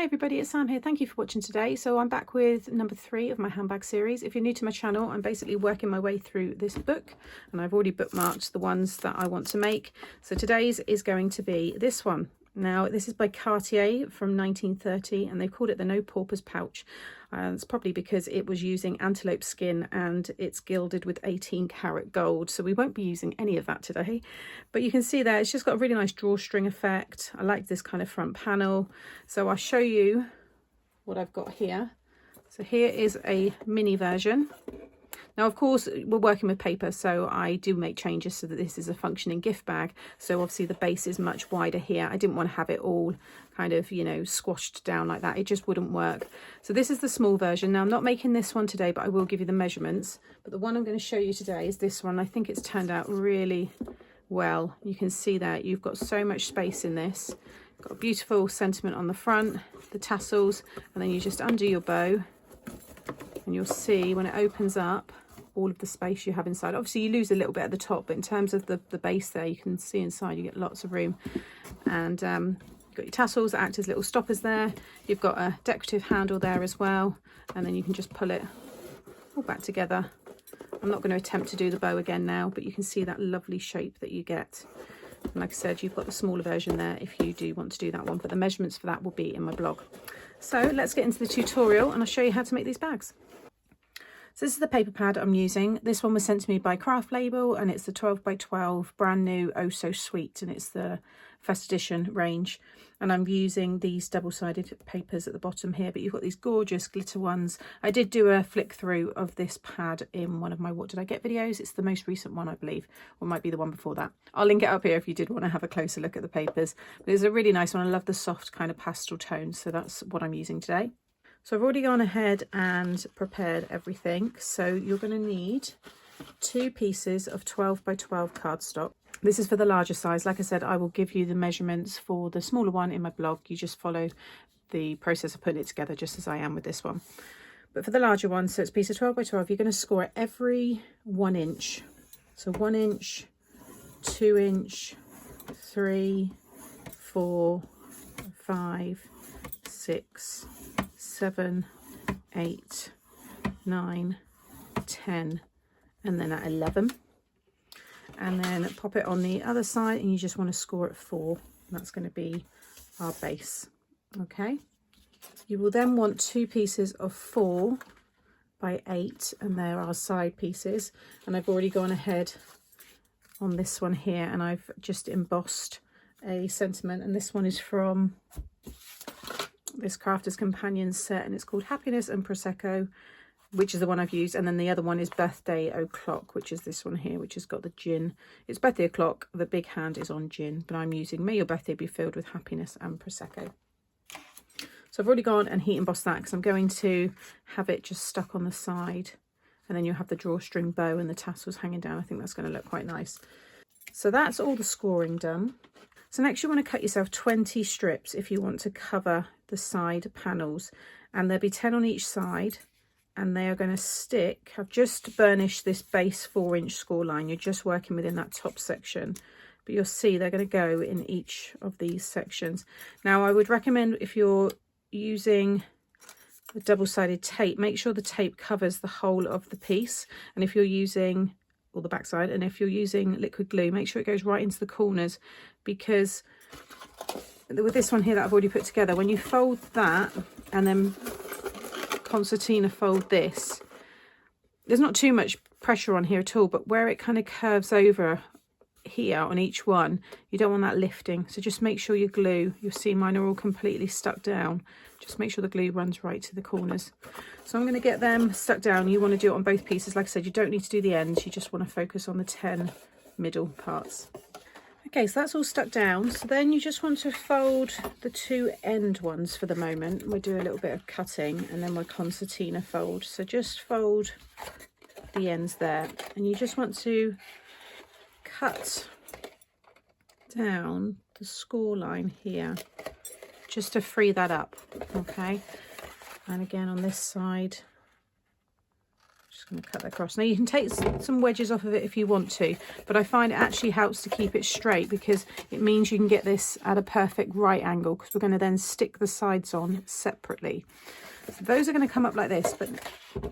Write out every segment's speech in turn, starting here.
everybody, it's Sam here. Thank you for watching today. So I'm back with number 3 of my handbag series. If you're new to my channel, I'm basically working my way through this book and I've already bookmarked the ones that I want to make. So today's is going to be this one. Now this is by Cartier from 1930 and they've called it the No Pauper's Pouch. It's probably because it was using antelope skin and it's gilded with 18 karat gold, so we won't be using any of that today. But you can see there it's just got a really nice drawstring effect. I like this kind of front panel, so I'll show you what I've got here. So here is a mini version. Now, of course, we're working with paper, so I do make changes so that this is a functioning gift bag. So obviously the base is much wider here. I didn't want to have it all kind of, you know, squashed down like that. It just wouldn't work. So this is the small version. Now, I'm not making this one today, but I will give you the measurements. But the one I'm going to show you today is this one. I think it's turned out really well. You can see that you've got so much space in this. Got a beautiful sentiment on the front, the tassels, and then you just undo your bow and you'll see when it opens up all of the space you have inside. Obviously you lose a little bit at the top, but in terms of the base there, you can see inside you get lots of room. And you've got your tassels that act as little stoppers there. You've got a decorative handle there as well, and then you can just pull it all back together. I'm not going to attempt to do the bow again now, but you can see that lovely shape that you get. And like I said, you've got the smaller version there if you do want to do that one, but the measurements for that will be in my blog. So let's get into the tutorial and I'll show you how to make these bags. So this is the paper pad I'm using. This one was sent to me by Craft Label and it's the 12 by 12 brand new Oh So Sweet, and it's the first edition range. And I'm using these double-sided papers at the bottom here, but you've got these gorgeous glitter ones. I did do a flick through of this pad in one of my What Did I Get videos. It's the most recent one, I believe, or might be the one before that. I'll link it up here if you did want to have a closer look at the papers. But it's a really nice one. I love the soft kind of pastel tones, so that's what I'm using today. So I've already gone ahead and prepared everything. So you're going to need 2 pieces of 12 by 12 cardstock. This is for the larger size. Like I said, I will give you the measurements for the smaller one in my blog. You just follow the process of putting it together just as I am with this one. But for the larger one, so it's a piece of 12 by 12, you're going to score it every 1 inch. So 1 inch, 2 inch, 3, 4, 5, 6, 7, 8, 9, 10, and then at 11. And then pop it on the other side and you just want to score at 4. That's going to be our base. Okay. You will then want 2 pieces of 4 by 8 and there are side pieces. And I've already gone ahead on this one here and I've just embossed a sentiment, and this one is from this Crafter's Companion set and it's called Happiness and Prosecco, which is the one I've used. And then the other one is Birthday O'Clock, which is this one here, which has got the gin. It's Birthday O'Clock, the big hand is on gin, but I'm using May Your Birthday Be Filled with Happiness and Prosecco. So I've already gone and heat embossed that because I'm going to have it just stuck on the side, and then you'll have the drawstring bow and the tassels hanging down. I think that's going to look quite nice. So that's all the scoring done. So next you want to cut yourself 20 strips if you want to cover the side panels, and there'll be 10 on each side, and they are going to stick. I've just burnished this base 4-inch score line. You're just working within that top section, but you'll see they're going to go in each of these sections. Now I would recommend, if you're using a double-sided tape, make sure the tape covers the whole of the piece, and if you're using or the back side, and if you're using liquid glue, make sure it goes right into the corners, because with this one here that I've already put together, when you fold that and then concertina fold this, there's not too much pressure on here at all, but where it kind of curves over here on each one, you don't want that lifting. So just make sure your glue, you'll see mine are all completely stuck down, just make sure the glue runs right to the corners. So I'm going to get them stuck down. You want to do it on both pieces. Like I said, you don't need to do the ends, you just want to focus on the 10 middle parts. Okay, so that's all stuck down. So then you just want to fold the 2 end ones for the moment. We'll do a little bit of cutting and then we'll concertina fold. So just fold the ends there, and you just want to cut down the score line here just to free that up. Okay, and again on this side, Just going to cut that across. Now you can take some wedges off of it if you want to, but I find it actually helps to keep it straight because it means you can get this at a perfect right angle, because we're going to then stick the sides on separately. So those are going to come up like this, but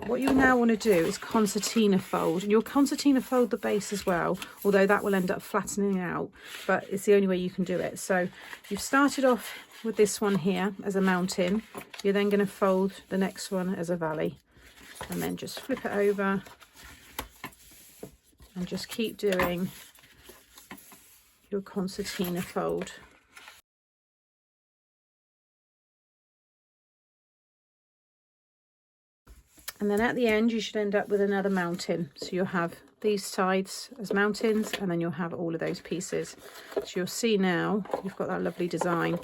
what you now want to do is concertina fold, and you'll concertina fold the base as well, although that will end up flattening out, but it's the only way you can do it. So you've started off with this one here as a mountain, you're then going to fold the next one as a valley, and then just flip it over and just keep doing your concertina fold. And then at the end you should end up with another mountain. So you'll have these sides as mountains, and then you'll have all of those pieces. So you'll see now you've got that lovely design.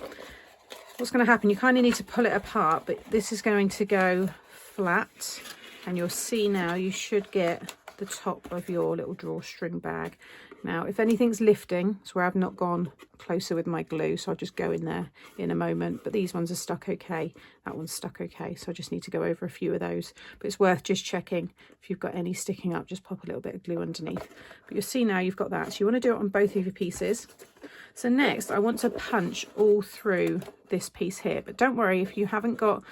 What's going to happen, you kind of need to pull it apart, but this is going to go flat, and you'll see now you should get the top of your little drawstring bag. Now if anything's lifting, it's where I've not gone closer with my glue, so I'll just go in there in a moment, but these ones are stuck okay, that one's stuck okay, so I just need to go over a few of those. But it's worth just checking if you've got any sticking up, just pop a little bit of glue underneath. But you'll see now you've got that, so you want to do it on both of your pieces. So next I want to punch all through this piece here, but don't worry if you haven't got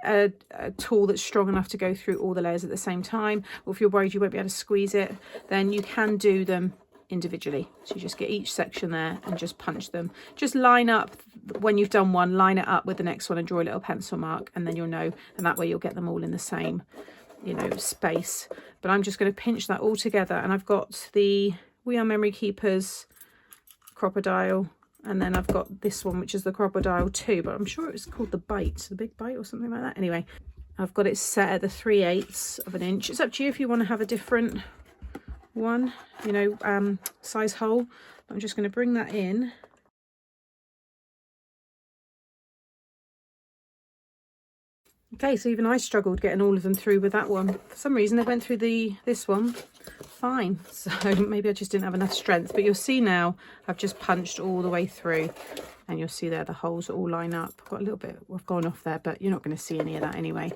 a tool that's strong enough to go through all the layers at the same time, or if you're worried you won't be able to squeeze it, then you can do them individually. So you just get each section there and just punch them. Just line up, when you've done one, line it up with the next one and draw a little pencil mark, and then you'll know, and that way you'll get them all in the same, you know, space. But I'm just going to pinch that all together, and I've got the We Are Memory Keepers Crop-a-dile, and then I've got this one which is the Crop-a-dile 2, but I'm sure it's called the Big Bite or something like that. Anyway, I've got it set at the 3/8 of an inch. It's up to you if you want to have a different one, you know, size hole. I'm just going to bring that in. Okay, so even I struggled getting all of them through with that one. For some reason they went through this one fine, so maybe I just didn't have enough strength. But you'll see now I've just punched all the way through, and you'll see there the holes all line up. I've got a little bit, I've gone off there, but you're not going to see any of that anyway.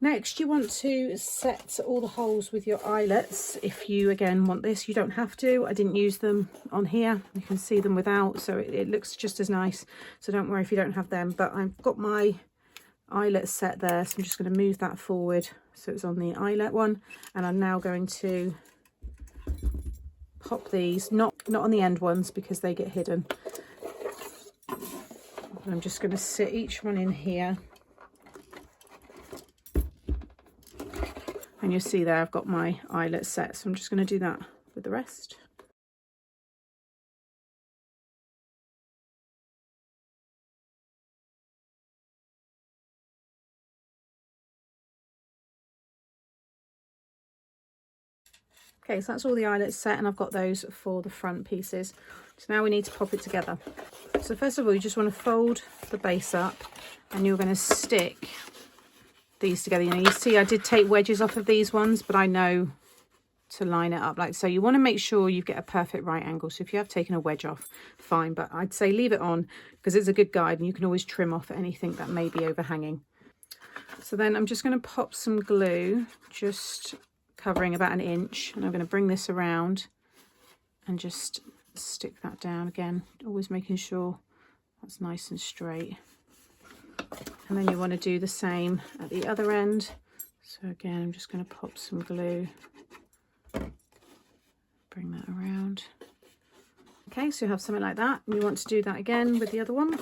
Next, you want to set all the holes with your eyelets. If you again want this, you don't have to. I didn't use them on here. You can see them without, so it looks just as nice. So don't worry if you don't have them. But I've got my eyelet set there, so I'm just going to move that forward so it's on the eyelet one, and I'm now going to pop these, not on the end ones because they get hidden. I'm just going to sit each one in here. And you'll see there I've got my eyelet set, so I'm just going to do that with the rest. Okay, so that's all the eyelets set, and I've got those for the front pieces. So now we need to pop it together. So first of all, you just want to fold the base up, and you're going to stick these together. You know, you see I did take wedges off of these ones, but I know to line it up like so. You want to make sure you get a perfect right angle. So if you have taken a wedge off, fine, but I'd say leave it on because it's a good guide, and you can always trim off anything that may be overhanging. So then I'm just going to pop some glue, just covering about 1 inch, and I'm going to bring this around and just stick that down again, always making sure that's nice and straight. And then you want to do the same at the other end. So again, I'm just going to pop some glue, bring that around. Okay, so you have something like that, and you want to do that again with the other one.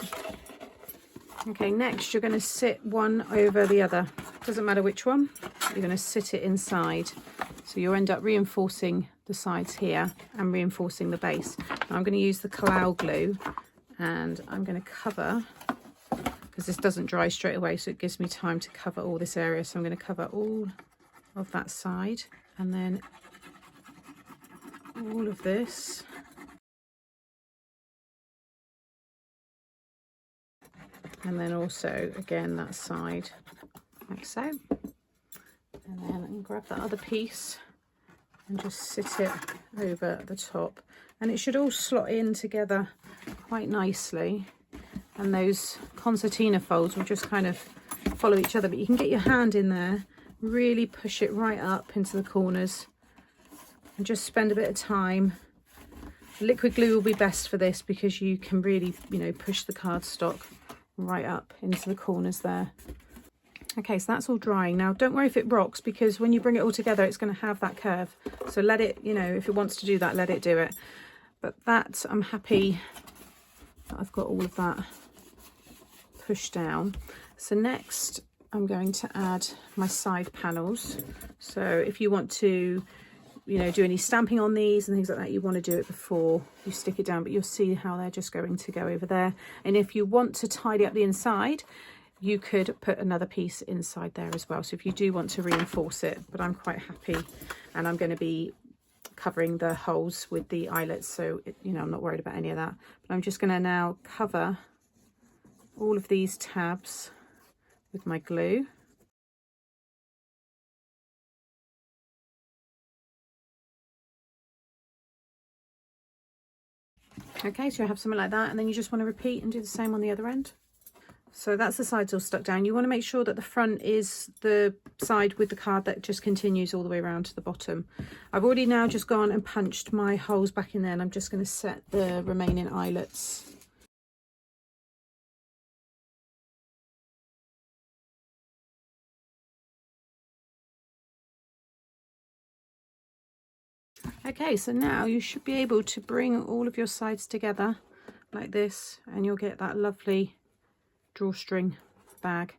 Okay, next you're going to sit one over the other. Doesn't matter which one, you're going to sit it inside. So you'll end up reinforcing the sides here and reinforcing the base. Now I'm going to use the Calcott glue, and I'm going to cover, because this doesn't dry straight away, so it gives me time to cover all this area. So I'm going to cover all of that side, and then all of this. And then also again that side like so, and then I can grab that other piece and just sit it over the top, and it should all slot in together quite nicely, and those concertina folds will just kind of follow each other, but you can get your hand in there really push it right up into the corners and just spend a bit of time. Liquid glue will be best for this because you can really, you know, push the cardstock right up into the corners there. Okay, so that's all drying. Now don't worry if it rocks, because when you bring it all together it's going to have that curve, so let it, you know, if it wants to do that, let it do it. But that, I'm happy that I've got all of that pushed down. So next I'm going to add my side panels. So if you want to, you know, do any stamping on these and things like that, you want to do it before you stick it down, but you'll see how they're just going to go over there. And if you want to tidy up the inside, you could put another piece inside there as well. So if you do want to reinforce it, but I'm quite happy, and I'm going to be covering the holes with the eyelets, so you know, I'm not worried about any of that. But I'm just going to now cover all of these tabs with my glue. Okay, so you have something like that, and then you just want to repeat and do the same on the other end. So that's the sides all stuck down. You want to make sure that the front is the side with the card that just continues all the way around to the bottom. I've already now just gone and punched my holes back in there, and I'm just going to set the remaining eyelets. Okay, so now you should be able to bring all of your sides together like this, and you'll get that lovely drawstring bag.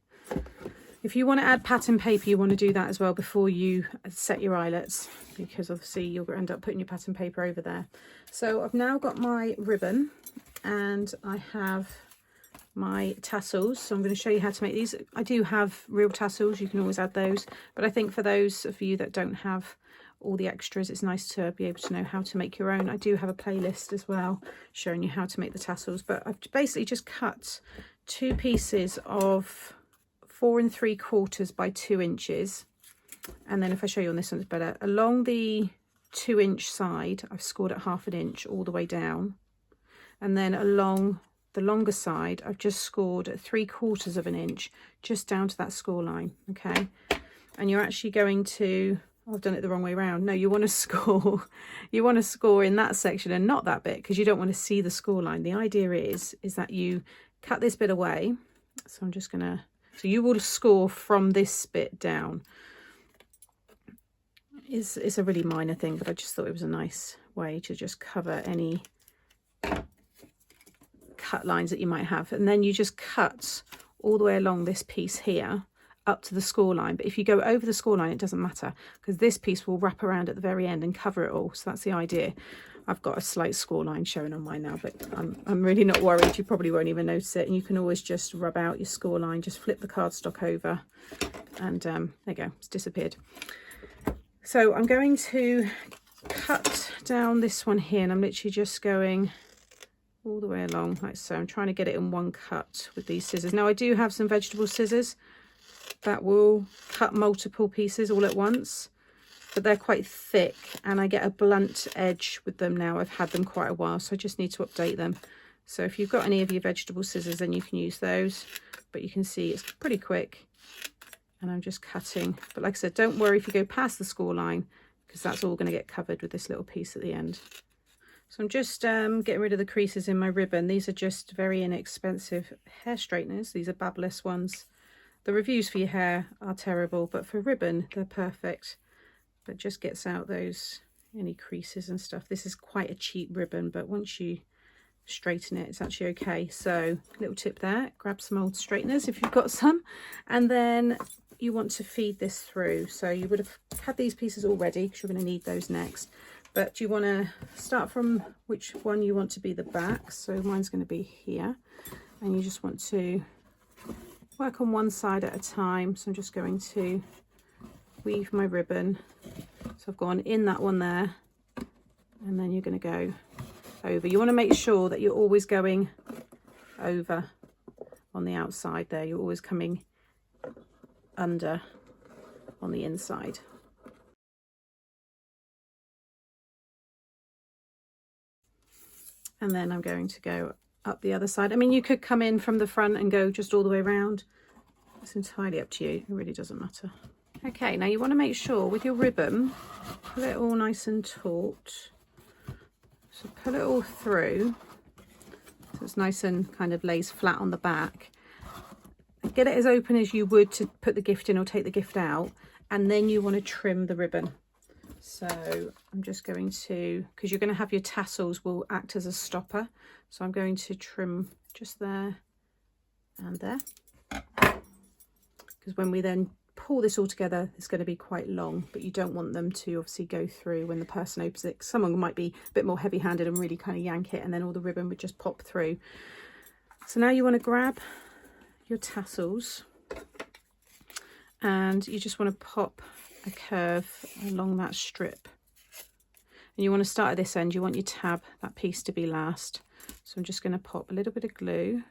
If you want to add pattern paper, you want to do that as well before you set your eyelets, because obviously you'll end up putting your pattern paper over there. So I've now got my ribbon and I have my tassels, so I'm going to show you how to make these. I do have real tassels, you can always add those, but I think for those of you that don't have all the extras, it's nice to be able to know how to make your own. I do have a playlist as well showing you how to make the tassels, but I've basically just cut 2 pieces of 4 3/4 by 2 inches, and then if I show you on this one it's better, along the 2-inch side I've scored at 1/2 inch all the way down, and then along the longer side I've just scored at 3/4 inch just down to that score line. Okay, and you're actually going to, I've done it the wrong way around. No, you want to score, you want to score in that section and not that bit, because you don't want to see the score line. The idea is that you cut this bit away. So I'm just gonna, so you will score from this bit down. It's a really minor thing, but I just thought it was a nice way to just cover any cut lines that you might have. And then you just cut all the way along this piece here up to the score line. But if you go over the score line, it doesn't matter, because this piece will wrap around at the very end and cover it all. So that's the idea. I've got a slight score line showing on mine now, but I'm really not worried. You probably won't even notice it, and you can always just rub out your score line, just flip the cardstock over, and there you go, it's disappeared. So I'm going to cut down this one here, and I'm literally just going all the way along like so. I'm trying to get it in one cut with these scissors. Now I do have some vegetable scissors that will cut multiple pieces all at once, but they're quite thick and I get a blunt edge with them now. I've had them quite a while, so I just need to update them. So if you've got any of your vegetable scissors, then you can use those, but you can see it's pretty quick, and I'm just cutting. But like I said, don't worry if you go past the score line, because that's all going to get covered with this little piece at the end. So I'm just getting rid of the creases in my ribbon. These are just very inexpensive hair straighteners. These are Babless ones. The reviews for your hair are terrible, but for ribbon they're perfect. But just gets out those any creases and stuff. This is quite a cheap ribbon, but once you straighten it, it's actually okay. So little tip there, grab some old straighteners if you've got some, and then you want to feed this through. So you would have had these pieces already, because you're going to need those next, but you want to start from which one you want to be the back. So mine's going to be here, and you just want to work on one side at a time. So I'm just going to weave my ribbon, so I've gone in that one there, and then you're going to go over. You want to make sure that you're always going over on the outside there. You're always coming under on the inside. And then I'm going to go up the other side. I mean, you could come in from the front and go just all the way around. It's entirely up to you. It really doesn't matter. Okay, now you want to make sure with your ribbon, pull it all nice and taut. So pull it all through so it's nice and kind of lays flat on the back. Get it as open as you would to put the gift in or take the gift out, and then you want to trim the ribbon. So I'm just going to, because you're going to have your tassels will act as a stopper, so I'm going to trim just there and there, because when we then pull this all together it's going to be quite long, but you don't want them to obviously go through when the person opens it. Someone might be a bit more heavy-handed and really kind of yank it, and then all the ribbon would just pop through. So now you want to grab your tassels and you just want to pop a curve along that strip, and you want to start at this end. You want your tab, that piece, to be last. So I'm just going to pop a little bit of glue,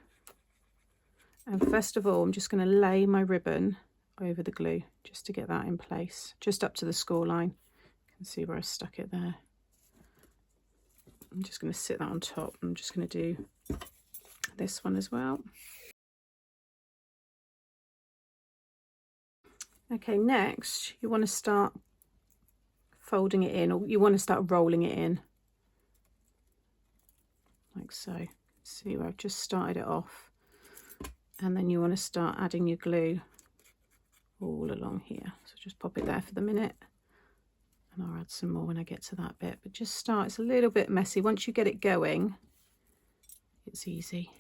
and first of all I'm just going to lay my ribbon over the glue just to get that in place, just up to the score line. You can see where I stuck it there. I'm just going to sit that on top. I'm just going to do this one as well. Okay, next you want to start folding it in, or you want to start rolling it in like so. See where I've just started it off, and then you want to start adding your glue all along here. So just pop it there for the minute, and I'll add some more when I get to that bit. But just start, it's a little bit messy. Once you get it going, it's easy.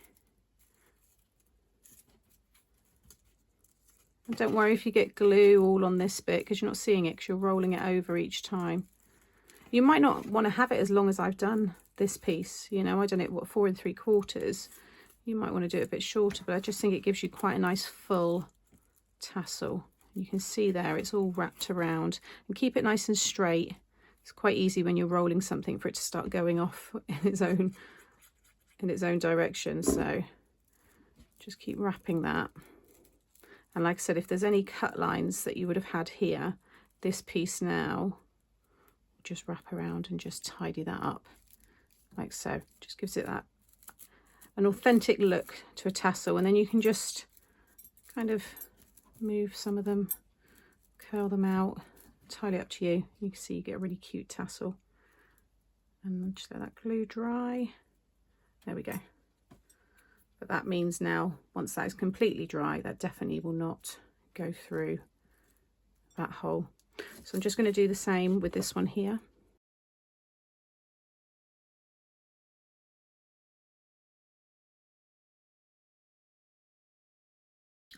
And don't worry if you get glue all on this bit, because you're not seeing it because you're rolling it over each time. You might not want to have it as long as I've done this piece. You know, I done it, what, 4 3/4. You might want to do it a bit shorter, but I just think it gives you quite a nice full tassel. You can see there it's all wrapped around, and keep it nice and straight. It's quite easy when you're rolling something for it to start going off in its own direction. So just keep wrapping that. And like I said, if there's any cut lines that you would have had here, this piece now, just wrap around and just tidy that up like so. Just gives it that an authentic look to a tassel. And then you can just kind of move some of them, curl them out, entirely up to you. You can see you get a really cute tassel. And just let that glue dry. There we go. But that means now, once that is completely dry, that definitely will not go through that hole. So I'm just going to do the same with this one here.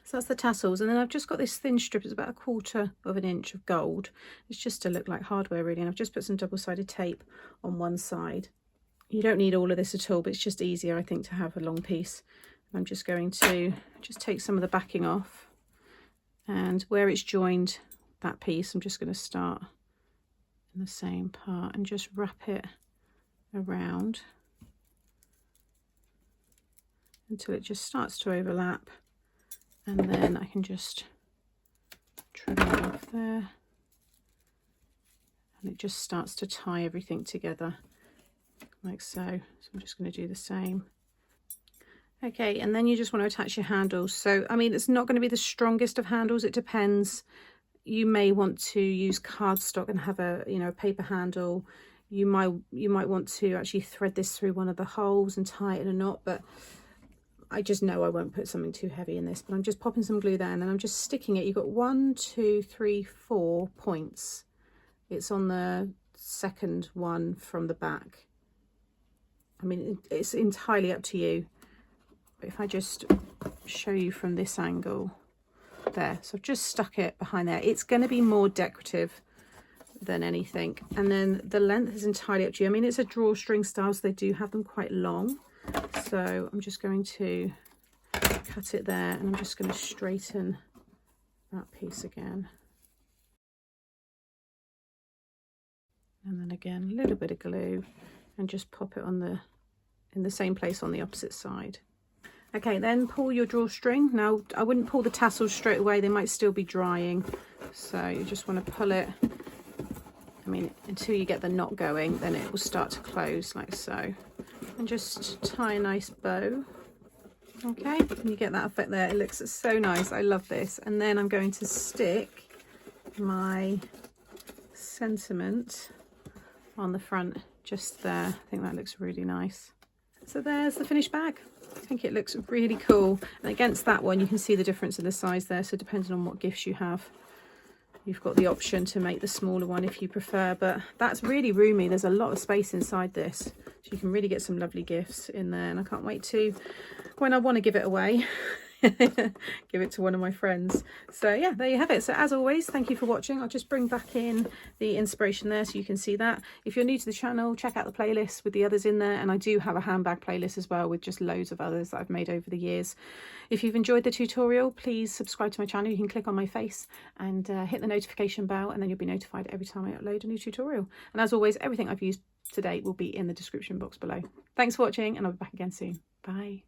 So that's the tassels, and then I've just got this thin strip. It's about 1/4 of an inch of gold. It's just to look like hardware really, and I've just put some double-sided tape on one side. You don't need all of this at all, but it's just easier, I think, to have a long piece. I'm just going to just take some of the backing off, and where it's joined that piece, I'm just going to start in the same part and just wrap it around until it just starts to overlap, and then I can just trim it off there, and it just starts to tie everything together like so. So I'm just going to do the same. Okay, and then you just want to attach your handles. So I mean, it's not going to be the strongest of handles, it depends. You may want to use cardstock and have a, you know, a paper handle. You might want to actually thread this through one of the holes and tie it in a knot, but I just know I won't put something too heavy in this. But I'm just popping some glue there, and then I'm just sticking it. You've got 1 2 3 4 points. It's on the second one from the back. I mean, it's entirely up to you. But if I just show you from this angle there, so I've just stuck it behind there. It's going to be more decorative than anything, and then the length is entirely up to you. I mean, it's a drawstring style, so they do have them quite long. So I'm just going to cut it there, and I'm just going to straighten that piece again, and then again a little bit of glue, and just pop it on in the same place on the opposite side. Okay, then pull your drawstring. Now I wouldn't pull the tassels straight away, they might still be drying, so you just want to pull it, I mean, until you get the knot going, then it will start to close like so, and just tie a nice bow. Okay, and you get that effect there. It looks so nice. I love this. And then I'm going to stick my sentiment on the front just there. I think that looks really nice. So there's the finished bag. I think it looks really cool, and against that one you can see the difference in the size there, so depending on what gifts you have, you've got the option to make the smaller one if you prefer, but that's really roomy. There's a lot of space inside this, so you can really get some lovely gifts in there, and I can't wait to, when I want to give it away, give it to one of my friends. So yeah, there you have it. So as always, thank you for watching. I'll just bring back in the inspiration there so you can see that. If you're new to the channel, check out the playlist with the others in there, and I do have a handbag playlist as well with just loads of others that I've made over the years. If you've enjoyed the tutorial, please subscribe to my channel. You can click on my face and hit the notification bell, and then you'll be notified every time I upload a new tutorial. And as always, everything I've used to date will be in the description box below. Thanks for watching, and I'll be back again soon. Bye.